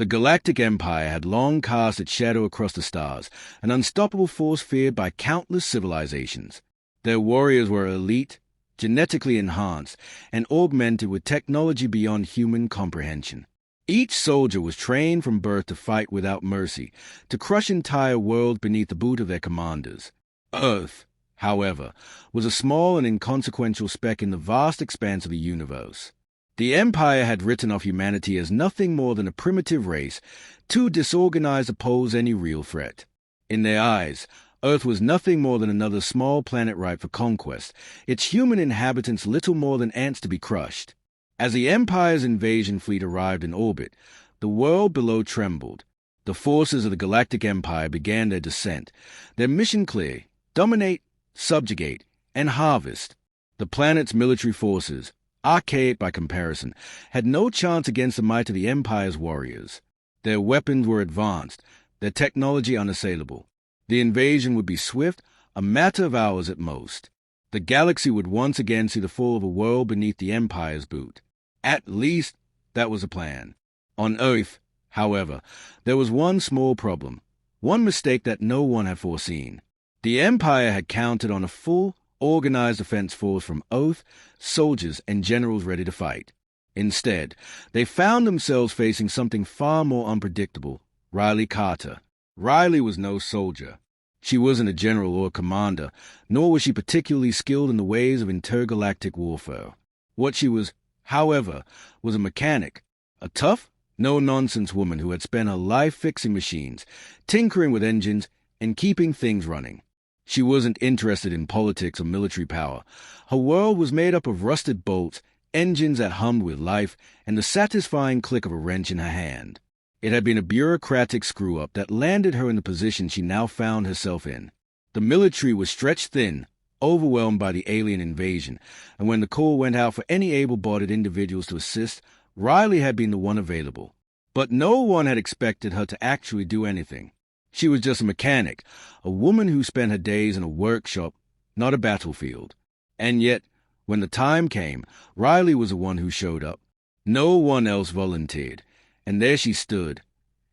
The Galactic Empire had long cast its shadow across the stars, an unstoppable force feared by countless civilizations. Their warriors were elite, genetically enhanced, and augmented with technology beyond human comprehension. Each soldier was trained from birth to fight without mercy, to crush entire worlds beneath the boot of their commanders. Earth, however, was a small and inconsequential speck in the vast expanse of the universe. The Empire had written off humanity as nothing more than a primitive race, too disorganized to pose any real threat. In their eyes, Earth was nothing more than another small planet ripe for conquest, its human inhabitants little more than ants to be crushed. As the Empire's invasion fleet arrived in orbit, the world below trembled. The forces of the Galactic Empire began their descent, their mission clear: dominate, subjugate, and harvest. The planet's military forces, archaic by comparison, had no chance against the might of the Empire's warriors. Their weapons were advanced, their technology unassailable. The invasion would be swift, a matter of hours at most. The galaxy would once again see the fall of a world beneath the Empire's boot. At least, that was the plan. On Earth, however, there was one small problem, one mistake that no one had foreseen. The Empire had counted on a full, organized defense force from Oath, soldiers, and generals ready to fight. Instead, they found themselves facing something far more unpredictable: Riley Carter. Riley was no soldier. She wasn't a general or a commander, nor was she particularly skilled in the ways of intergalactic warfare. What she was, however, was a mechanic, a tough, no-nonsense woman who had spent her life fixing machines, tinkering with engines, and keeping things running. She wasn't interested in politics or military power. Her world was made up of rusted bolts, engines that hummed with life, and the satisfying click of a wrench in her hand. It had been a bureaucratic screw-up that landed her in the position she now found herself in. The military was stretched thin, overwhelmed by the alien invasion, and when the call went out for any able-bodied individuals to assist, Riley had been the one available. But no one had expected her to actually do anything. She was just a mechanic, a woman who spent her days in a workshop, not a battlefield. And yet, when the time came, Riley was the one who showed up. No one else volunteered. And there she stood,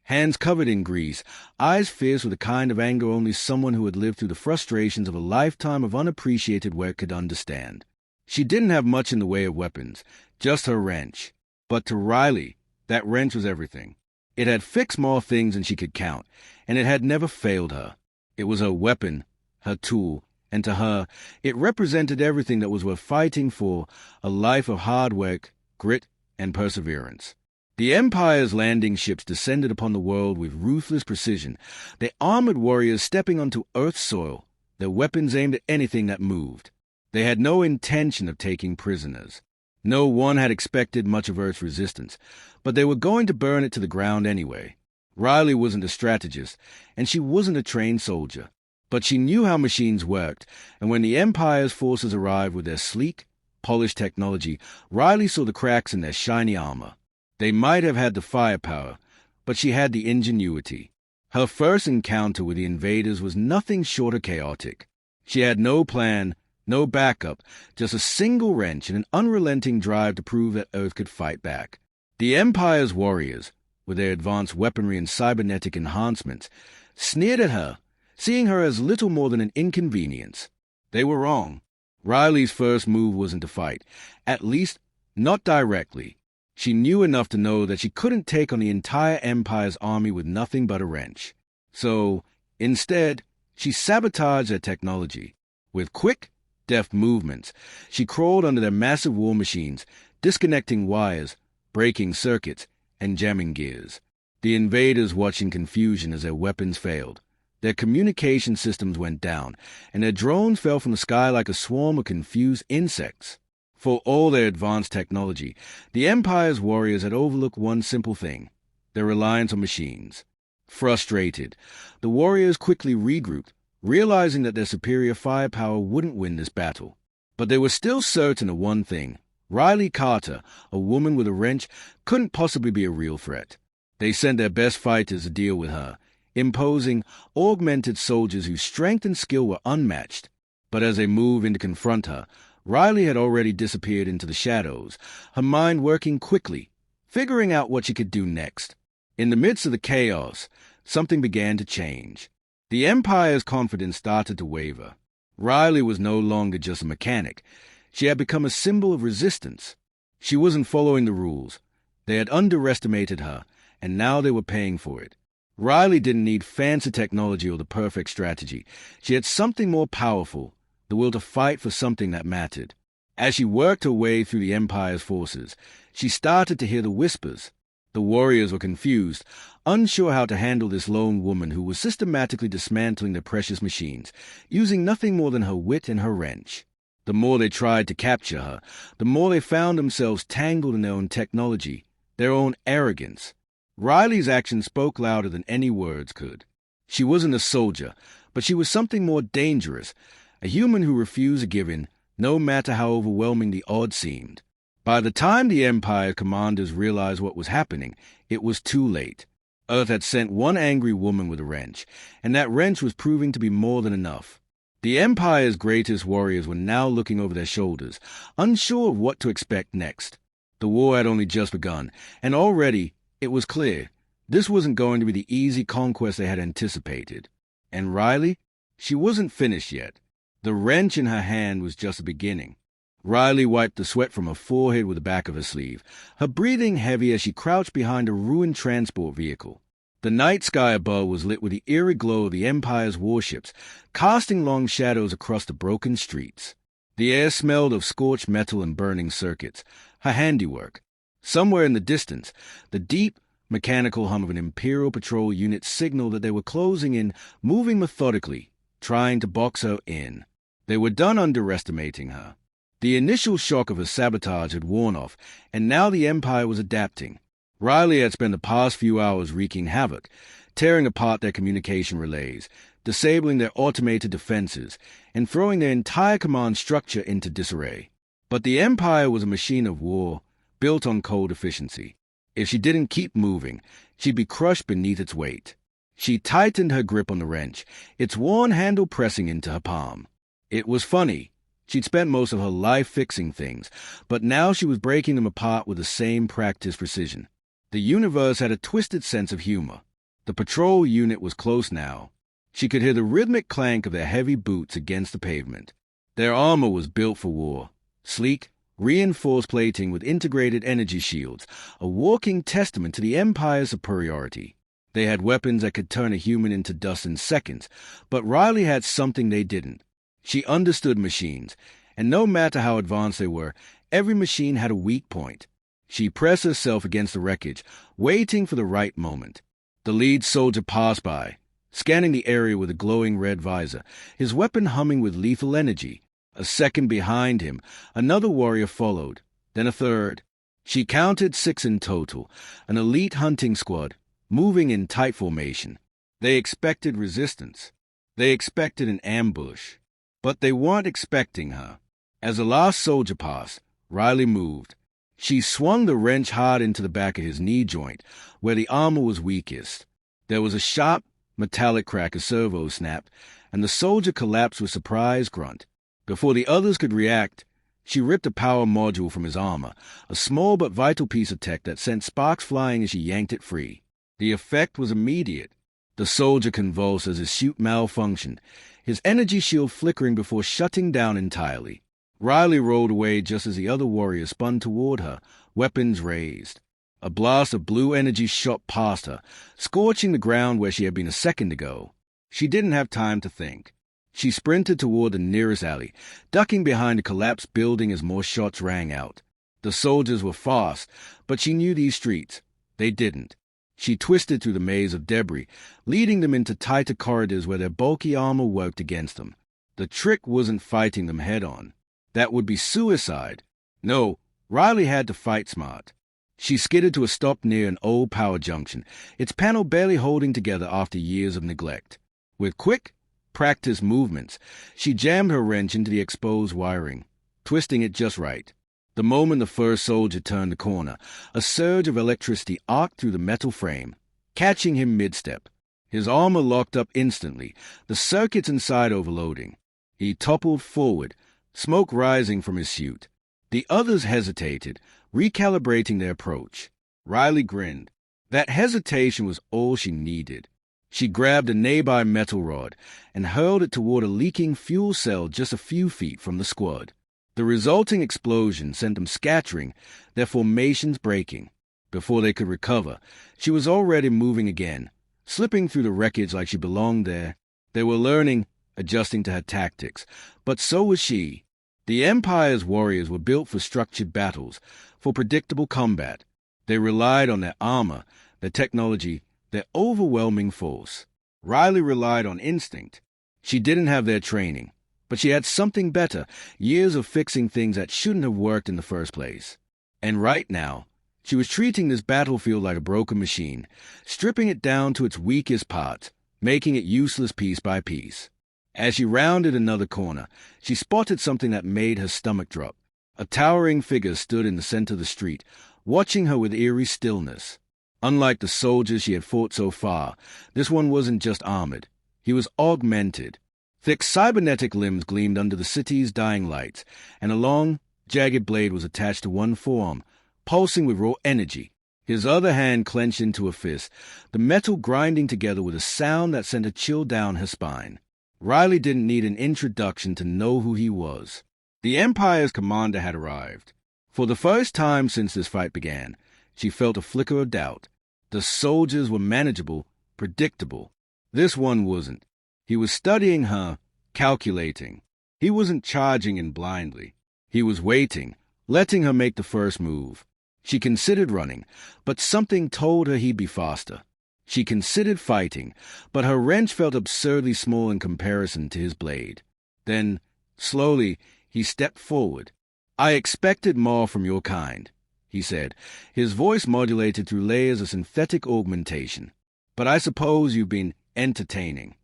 hands covered in grease, eyes fierce with the kind of anger only someone who had lived through the frustrations of a lifetime of unappreciated work could understand. She didn't have much in the way of weapons, just her wrench. But to Riley, that wrench was everything. It had fixed more things than she could count, and it had never failed her. It was her weapon, her tool, and to her, it represented everything that was worth fighting for: a life of hard work, grit, and perseverance. The Empire's landing ships descended upon the world with ruthless precision, their armored warriors stepping onto Earth's soil, their weapons aimed at anything that moved. They had no intention of taking prisoners. No one had expected much of Earth's resistance, but they were going to burn it to the ground anyway. Riley wasn't a strategist, and she wasn't a trained soldier, but she knew how machines worked, and when the Empire's forces arrived with their sleek, polished technology, Riley saw the cracks in their shiny armor. They might have had the firepower, but she had the ingenuity. Her first encounter with the invaders was nothing short of chaotic. She had no plan, no backup, just a single wrench and an unrelenting drive to prove that Earth could fight back. The Empire's warriors, with their advanced weaponry and cybernetic enhancements, sneered at her, seeing her as little more than an inconvenience. They were wrong. Riley's first move wasn't to fight, at least not directly. She knew enough to know that she couldn't take on the entire Empire's army with nothing but a wrench. So, instead, she sabotaged their technology. With quick, deft movements, she crawled under their massive war machines, disconnecting wires, breaking circuits, and jamming gears. The invaders watched in confusion as their weapons failed. Their communication systems went down, and their drones fell from the sky like a swarm of confused insects. For all their advanced technology, the Empire's warriors had overlooked one simple thing: their reliance on machines. Frustrated, the warriors quickly regrouped, realizing that their superior firepower wouldn't win this battle. But they were still certain of one thing: Riley Carter, a woman with a wrench, couldn't possibly be a real threat. They sent their best fighters to deal with her, imposing, augmented soldiers whose strength and skill were unmatched. But as they moved in to confront her, Riley had already disappeared into the shadows, her mind working quickly, figuring out what she could do next. In the midst of the chaos, something began to change. The Empire's confidence started to waver. Riley was no longer just a mechanic. She had become a symbol of resistance. She wasn't following the rules. They had underestimated her, and now they were paying for it. Riley didn't need fancy technology or the perfect strategy. She had something more powerful, the will to fight for something that mattered. As she worked her way through the Empire's forces, she started to hear the whispers. The warriors were confused, unsure how to handle this lone woman who was systematically dismantling their precious machines, using nothing more than her wit and her wrench. The more they tried to capture her, the more they found themselves tangled in their own technology, their own arrogance. Riley's actions spoke louder than any words could. She wasn't a soldier, but she was something more dangerous, a human who refused to give in, no matter how overwhelming the odds seemed. By the time the Empire commanders realized what was happening, it was too late. Earth had sent one angry woman with a wrench, and that wrench was proving to be more than enough. The Empire's greatest warriors were now looking over their shoulders, unsure of what to expect next. The war had only just begun, and already it was clear this wasn't going to be the easy conquest they had anticipated. And Riley? She wasn't finished yet. The wrench in her hand was just the beginning. Riley wiped the sweat from her forehead with the back of her sleeve, her breathing heavy as she crouched behind a ruined transport vehicle. The night sky above was lit with the eerie glow of the Empire's warships, casting long shadows across the broken streets. The air smelled of scorched metal and burning circuits, her handiwork. Somewhere in the distance, the deep, mechanical hum of an Imperial patrol unit signaled that they were closing in, moving methodically, trying to box her in. They were done underestimating her. The initial shock of her sabotage had worn off, and now the Empire was adapting. Riley had spent the past few hours wreaking havoc, tearing apart their communication relays, disabling their automated defenses, and throwing their entire command structure into disarray. But the Empire was a machine of war, built on cold efficiency. If she didn't keep moving, she'd be crushed beneath its weight. She tightened her grip on the wrench, its worn handle pressing into her palm. It was funny. She'd spent most of her life fixing things, but now she was breaking them apart with the same practiced precision. The universe had a twisted sense of humor. The patrol unit was close now. She could hear the rhythmic clank of their heavy boots against the pavement. Their armor was built for war. Sleek, reinforced plating with integrated energy shields, a walking testament to the Empire's superiority. They had weapons that could turn a human into dust in seconds, but Riley had something they didn't. She understood machines, and no matter how advanced they were, every machine had a weak point. She pressed herself against the wreckage, waiting for the right moment. The lead soldier passed by, scanning the area with a glowing red visor, his weapon humming with lethal energy. A second behind him, another warrior followed, then a third. She counted 6 in total, an elite hunting squad, moving in tight formation. They expected resistance. They expected an ambush. But they weren't expecting her. As the last soldier passed, Riley moved. She swung the wrench hard into the back of his knee joint, where the armor was weakest. There was a sharp, metallic crack, a servo snapped, and the soldier collapsed with a surprised grunt. Before the others could react, she ripped a power module from his armor, a small but vital piece of tech that sent sparks flying as she yanked it free. The effect was immediate. The soldier convulsed as his chute malfunctioned, his energy shield flickering before shutting down entirely. Riley rolled away just as the other warrior spun toward her, weapons raised. A blast of blue energy shot past her, scorching the ground where she had been a second ago. She didn't have time to think. She sprinted toward the nearest alley, ducking behind a collapsed building as more shots rang out. The soldiers were fast, but she knew these streets. They didn't. She twisted through the maze of debris, leading them into tighter corridors where their bulky armor worked against them. The trick wasn't fighting them head-on. That would be suicide. No, Riley had to fight smart. She skidded to a stop near an old power junction, its panel barely holding together after years of neglect. With quick, practiced movements, she jammed her wrench into the exposed wiring, twisting it just right. The moment the first soldier turned the corner, a surge of electricity arced through the metal frame, catching him mid-step. His armor locked up instantly, the circuits inside overloading. He toppled forward, smoke rising from his suit. The others hesitated, recalibrating their approach. Riley grinned. That hesitation was all she needed. She grabbed a nearby metal rod and hurled it toward a leaking fuel cell just a few feet from the squad. The resulting explosion sent them scattering, their formations breaking. Before they could recover, she was already moving again, slipping through the wreckage like she belonged there. They were learning, adjusting to her tactics, but so was she. The Empire's warriors were built for structured battles, for predictable combat. They relied on their armor, their technology, their overwhelming force. Riley relied on instinct. She didn't have their training, but she had something better, years of fixing things that shouldn't have worked in the first place. And right now, she was treating this battlefield like a broken machine, stripping it down to its weakest parts, making it useless piece by piece. As she rounded another corner, she spotted something that made her stomach drop. A towering figure stood in the center of the street, watching her with eerie stillness. Unlike the soldiers she had fought so far, this one wasn't just armored. He was augmented. Thick cybernetic limbs gleamed under the city's dying lights, and a long, jagged blade was attached to one forearm, pulsing with raw energy. His other hand clenched into a fist, the metal grinding together with a sound that sent a chill down her spine. Riley didn't need an introduction to know who he was. The Empire's commander had arrived. For the first time since this fight began, she felt a flicker of doubt. The soldiers were manageable, predictable. This one wasn't. He was studying her, calculating. He wasn't charging in blindly. He was waiting, letting her make the first move. She considered running, but something told her he'd be faster. She considered fighting, but her wrench felt absurdly small in comparison to his blade. Then, slowly, he stepped forward. "I expected more from your kind," he said, his voice modulated through layers of synthetic augmentation. "But I suppose you've been entertaining."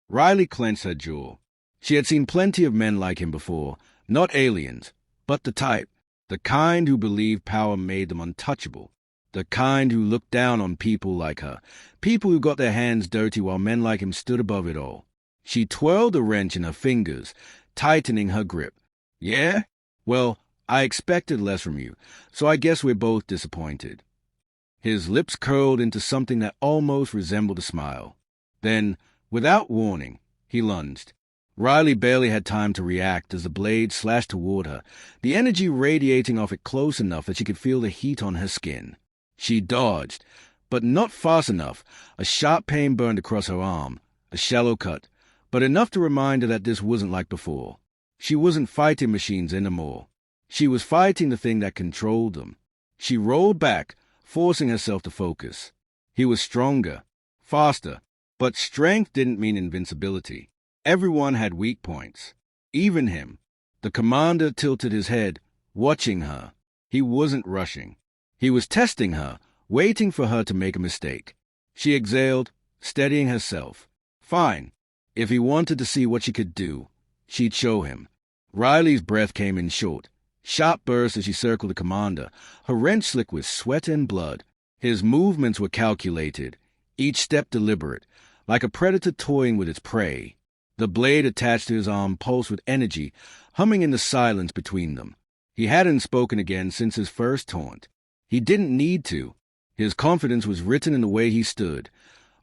Riley clenched her jaw. She had seen plenty of men like him before, not aliens, but the type, the kind who believed power made them untouchable, the kind who looked down on people like her, people who got their hands dirty while men like him stood above it all. She twirled the wrench in her fingers, tightening her grip. "Yeah? Well, I expected less from you, so I guess we're both disappointed." His lips curled into something that almost resembled a smile. Then, without warning, he lunged. Riley barely had time to react as the blade slashed toward her, the energy radiating off it close enough that she could feel the heat on her skin. She dodged, but not fast enough. A sharp pain burned across her arm, a shallow cut, but enough to remind her that this wasn't like before. She wasn't fighting machines anymore. She was fighting the thing that controlled them. She rolled back, forcing herself to focus. He was stronger, faster, but strength didn't mean invincibility. Everyone had weak points, even him. The commander tilted his head, watching her. He wasn't rushing. He was testing her, waiting for her to make a mistake. She exhaled, steadying herself. Fine. If he wanted to see what she could do, she'd show him. Riley's breath came in short, sharp bursts as she circled the commander, her wrench slick with sweat and blood. His movements were calculated, each step deliberate, like a predator toying with its prey. The blade attached to his arm pulsed with energy, humming in the silence between them. He hadn't spoken again since his first taunt. He didn't need to. His confidence was written in the way he stood,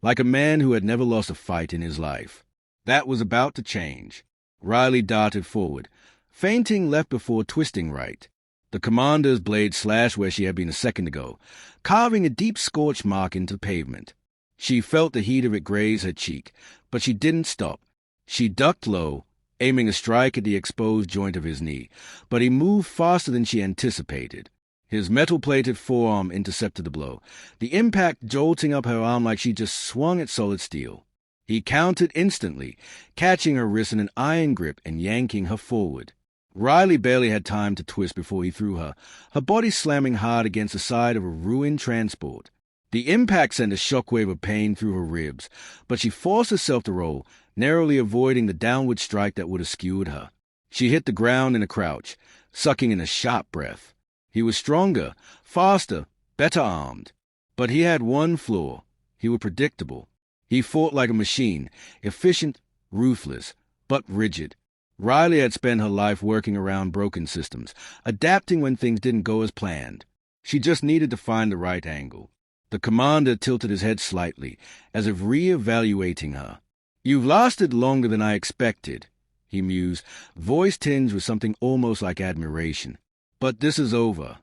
like a man who had never lost a fight in his life. That was about to change. Riley darted forward, feinting left before twisting right. The commander's blade slashed where she had been a second ago, carving a deep scorch mark into the pavement. She felt the heat of it graze her cheek, but she didn't stop. She ducked low, aiming a strike at the exposed joint of his knee, but he moved faster than she anticipated. His metal-plated forearm intercepted the blow, the impact jolting up her arm like she just swung at solid steel. He countered instantly, catching her wrist in an iron grip and yanking her forward. Riley barely had time to twist before he threw her, her body slamming hard against the side of a ruined transport. The impact sent a shockwave of pain through her ribs, but she forced herself to roll, narrowly avoiding the downward strike that would have skewered her. She hit the ground in a crouch, sucking in a sharp breath. He was stronger, faster, better armed. But he had one flaw. He was predictable. He fought like a machine, efficient, ruthless, but rigid. Riley had spent her life working around broken systems, adapting when things didn't go as planned. She just needed to find the right angle. The commander tilted his head slightly, as if re-evaluating her. "You've lasted longer than I expected," he mused, voice tinged with something almost like admiration. "But this is over."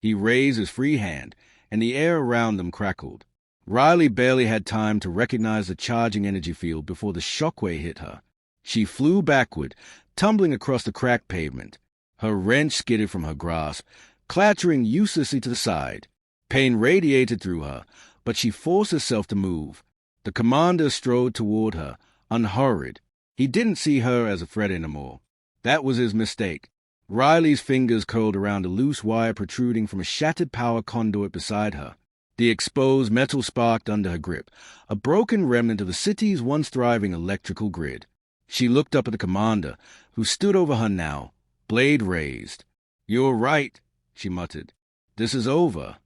He raised his free hand, and the air around them crackled. Riley barely had time to recognize the charging energy field before the shockwave hit her. She flew backward, tumbling across the cracked pavement. Her wrench skidded from her grasp, clattering uselessly to the side. Pain radiated through her, but she forced herself to move. The commander strode toward her, unhurried. He didn't see her as a threat anymore. That was his mistake. Riley's fingers curled around a loose wire protruding from a shattered power conduit beside her. The exposed metal sparked under her grip, a broken remnant of the city's once thriving electrical grid. She looked up at the commander, who stood over her now, blade raised. "You're right," she muttered. "This is over."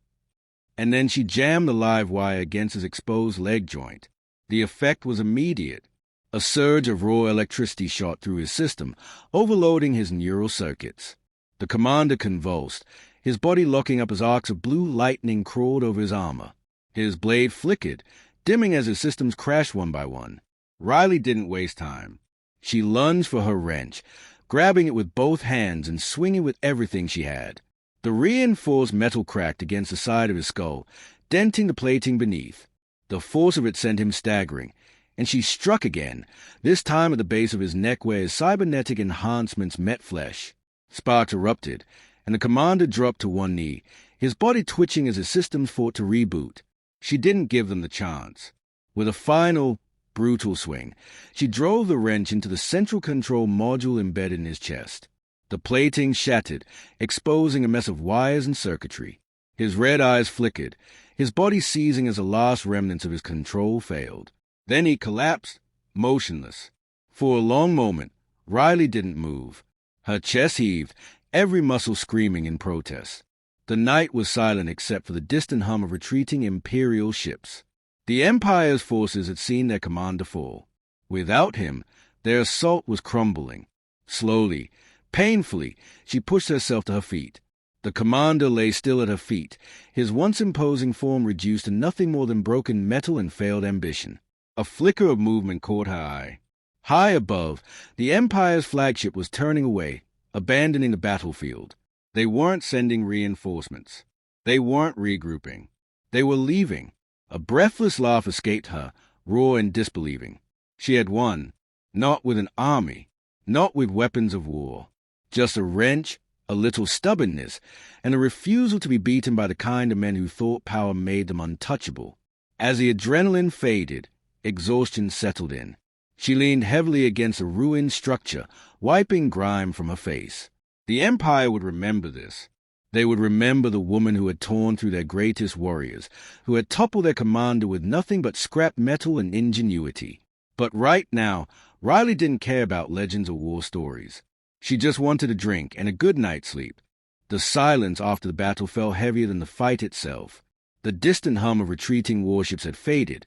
And then she jammed the live wire against his exposed leg joint. The effect was immediate. A surge of raw electricity shot through his system, overloading his neural circuits. The commander convulsed, his body locking up as arcs of blue lightning crawled over his armor. His blade flickered, dimming as his systems crashed one by one. Riley didn't waste time. She lunged for her wrench, grabbing it with both hands and swinging with everything she had. The reinforced metal cracked against the side of his skull, denting the plating beneath. The force of it sent him staggering, and she struck again, this time at the base of his neck where his cybernetic enhancements met flesh. Sparks erupted, and the commander dropped to one knee, his body twitching as his systems fought to reboot. She didn't give them the chance. With a final, brutal swing, she drove the wrench into the central control module embedded in his chest. The plating shattered, exposing a mess of wires and circuitry. His red eyes flickered, his body seizing as the last remnants of his control failed. Then he collapsed, motionless. For a long moment, Riley didn't move. Her chest heaved, every muscle screaming in protest. The night was silent except for the distant hum of retreating Imperial ships. The Empire's forces had seen their commander fall. Without him, their assault was crumbling. Slowly, painfully, she pushed herself to her feet. The commander lay still at her feet, his once imposing form reduced to nothing more than broken metal and failed ambition. A flicker of movement caught her eye. High above, the Empire's flagship was turning away, abandoning the battlefield. They weren't sending reinforcements. They weren't regrouping. They were leaving. A breathless laugh escaped her, raw and disbelieving. She had won, not with an army, not with weapons of war. Just a wrench, a little stubbornness, and a refusal to be beaten by the kind of men who thought power made them untouchable. As the adrenaline faded, exhaustion settled in. She leaned heavily against a ruined structure, wiping grime from her face. The Empire would remember this. They would remember the woman who had torn through their greatest warriors, who had toppled their commander with nothing but scrap metal and ingenuity. But right now, Riley didn't care about legends or war stories. She just wanted a drink and a good night's sleep. The silence after the battle fell heavier than the fight itself. The distant hum of retreating warships had faded,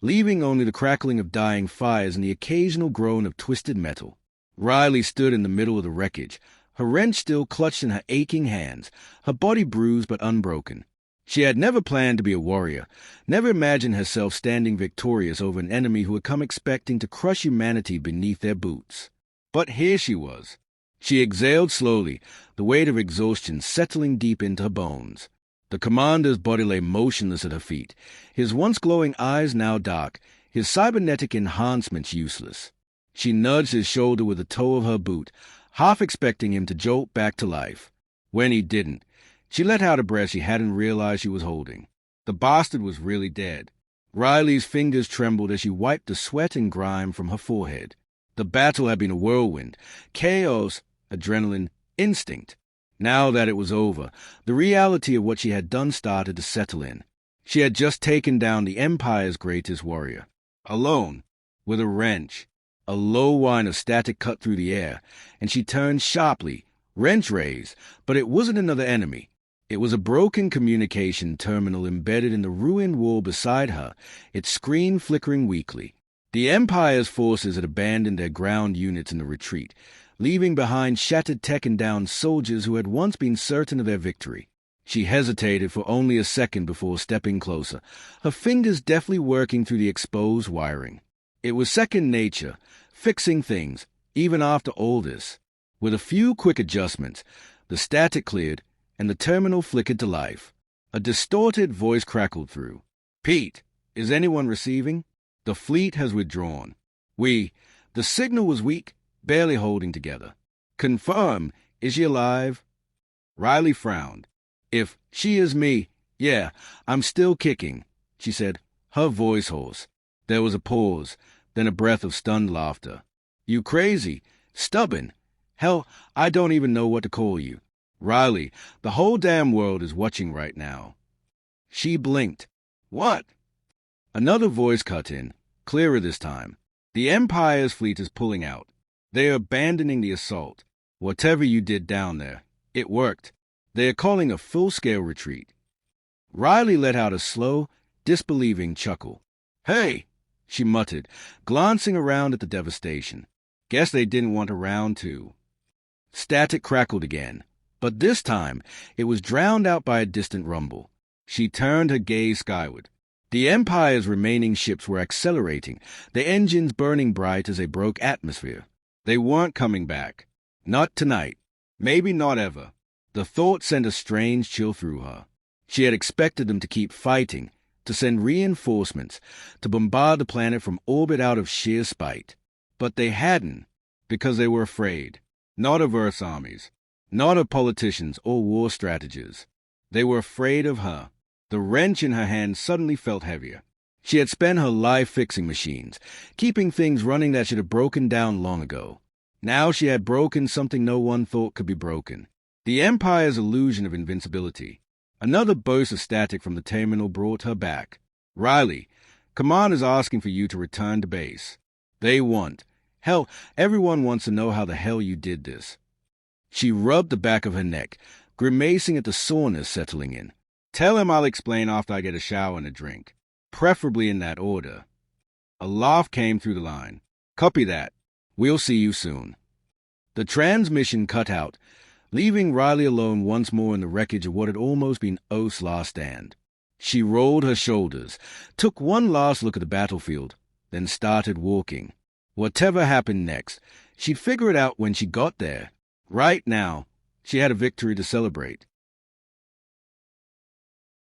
leaving only the crackling of dying fires and the occasional groan of twisted metal. Riley stood in the middle of the wreckage, her wrench still clutched in her aching hands, her body bruised but unbroken. She had never planned to be a warrior, never imagined herself standing victorious over an enemy who had come expecting to crush humanity beneath their boots. But here she was. She exhaled slowly, the weight of exhaustion settling deep into her bones. The commander's body lay motionless at her feet, his once glowing eyes now dark, his cybernetic enhancements useless. She nudged his shoulder with the toe of her boot, half expecting him to jolt back to life. When he didn't, she let out a breath she hadn't realized she was holding. The bastard was really dead. Riley's fingers trembled as she wiped the sweat and grime from her forehead. The battle had been a whirlwind, chaos, adrenaline, instinct. Now that it was over, the reality of what she had done started to settle in. She had just taken down the Empire's greatest warrior. Alone, with a wrench. A low whine of static cut through the air, and she turned sharply, wrench raised, but it wasn't another enemy. It was a broken communication terminal embedded in the ruined wall beside her, its screen flickering weakly. The Empire's forces had abandoned their ground units in the retreat, leaving behind shattered tech and downed soldiers who had once been certain of their victory. She hesitated for only a second before stepping closer, her fingers deftly working through the exposed wiring. It was second nature, fixing things, even after all this. With a few quick adjustments, the static cleared and the terminal flickered to life. A distorted voice crackled through. "Pete, is anyone receiving? The fleet has withdrawn. The signal was weak, barely holding together. Confirm, is she alive?" Riley frowned. "If she is me, yeah, I'm still kicking," she said, her voice hoarse. There was a pause, then a breath of stunned laughter. "You crazy? Stubborn? Hell, I don't even know what to call you. Riley, the whole damn world is watching right now." She blinked. "What?" Another voice cut in, clearer this time. "The Empire's fleet is pulling out. They are abandoning the assault. Whatever you did down there, it worked. They are calling a full-scale retreat." Riley let out a slow, disbelieving chuckle. "Hey," she muttered, glancing around at the devastation. "Guess they didn't want a round two." Static crackled again, but this time it was drowned out by a distant rumble. She turned her gaze skyward. The Empire's remaining ships were accelerating, their engines burning bright as they broke atmosphere. They weren't coming back. Not tonight. Maybe not ever. The thought sent a strange chill through her. She had expected them to keep fighting, to send reinforcements, to bombard the planet from orbit out of sheer spite. But they hadn't, because they were afraid. Not of Earth's armies, not of politicians or war strategists. They were afraid of her. The wrench in her hand suddenly felt heavier. She had spent her life fixing machines, keeping things running that should have broken down long ago. Now she had broken something no one thought could be broken. The Empire's illusion of invincibility. Another burst of static from the terminal brought her back. "Riley, Command is asking for you to return to base. They want. Hell, everyone wants to know how the hell you did this." She rubbed the back of her neck, grimacing at the soreness settling in. "Tell him I'll explain after I get a shower and a drink. Preferably in that order." A laugh came through the line. "Copy that. We'll see you soon." The transmission cut out, leaving Riley alone once more in the wreckage of what had almost been Oath's last stand. She rolled her shoulders, took one last look at the battlefield, then started walking. Whatever happened next, she'd figure it out when she got there. Right now, she had a victory to celebrate.